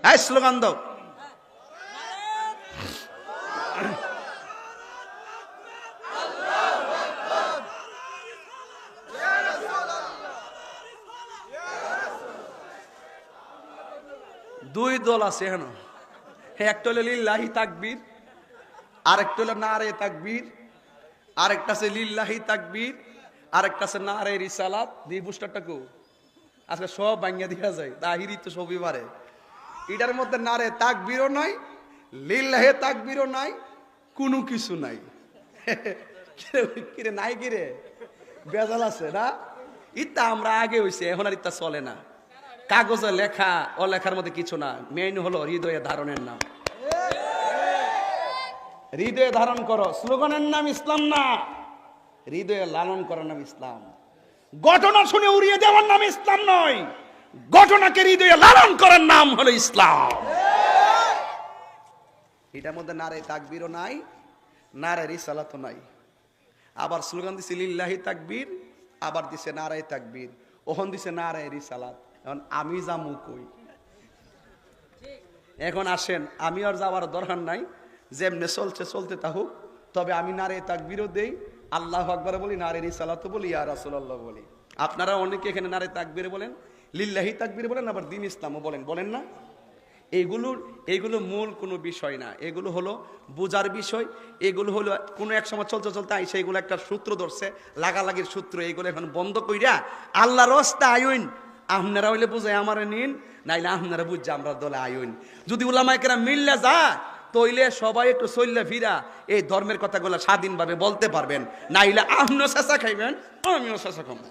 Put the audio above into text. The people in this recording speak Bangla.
এই স্লোগান দাও। দুই দল আছে হেন, একটা হলো লিল্লাহি তাকবীর, আরেকটা হলো নারে তাকবীর, আরেকটা আছে লিল্লাহি তাকবীর, আরেকটা আছে নারে রিসালাত। দিয়ে বুস্টারটা কো আজকে সব ভাঙ্গা দিয়া যায়, তাহিরি তো সবই পারে। এটার মধ্যে নারে তাকবীরও নাই, লিল্লাহি তাকবীরও নাই, কোনো কিছু নাই। কিরে নাই, কিরে বেজাল আছে না? ইত্যা আমরা আগে হইছে, এখন আর ইত্যা চলে না। কাগজে লেখা ও লেখার মধ্যে কিছু না, মেইন হলো হৃদয়ে ধারণের নাম। হৃদয়ে ধারণ করো, স্লোগানের নাম ইসলাম না, হৃদয়ে লালন করার নাম ইসলাম। ঘটনা শুনে উড়িয়ে দেওয়ার নাম ইসলাম নয়, ঘটনাকে হৃদয়ে লালন করার নাম হলো ইসলাম। এটার মধ্যে নারে তাকবীরও নাই, নারে রিসালাতও নাই। আবার স্লোগান দিছে লিল্লাহি তাকবীর, আবার দিছে নারে তাকবীর, ওহন দিছে নারে রিসালাত। এখন আমি যামু কই? এখন আসেন, আমি আর যাওয়ার দরকার নাই, যেমনে চলছে চলতে থাকুক। তবে আমি নারে তাকবীরও দেই, আল্লাহু আকবার বলি, নারে রিসালাতও বলি, ইয়া রাসূলুল্লাহ বলি। আপনারা অনেকে এখানে নারে তাকবীর বলেন, লিল্লাহি তাকবীর বলেন, আবার দ্বীন ইসলামও বলেন, বলেন না? এগুলো মূল কোনো বিষয় না, এগুলো হলো বোঝার বিষয়। এগুলো হলো কোনো এক সময় চলতে চলতে আইসে এগুলো একটা সূত্র ধরছে, লাগালাগির সূত্র। এগুলো এখন বন্ধ কইরা আল্লাহর রাস্তা আইন, আপনারা হইলে বুঝাই আমারে নিন, নাইলে আপনারা বুঝছে আমরা দলে আইন। যদি উলামায়ে কেরাম মিললে যা, তইলে সবাই একটু চললে ফিরা এই ধর্মের কথাগুলো স্বাধীনভাবে বলতে পারবেন, নাইলে আপনিও চেঁচা খাইবেন, আমিও চেঁচা খাবো।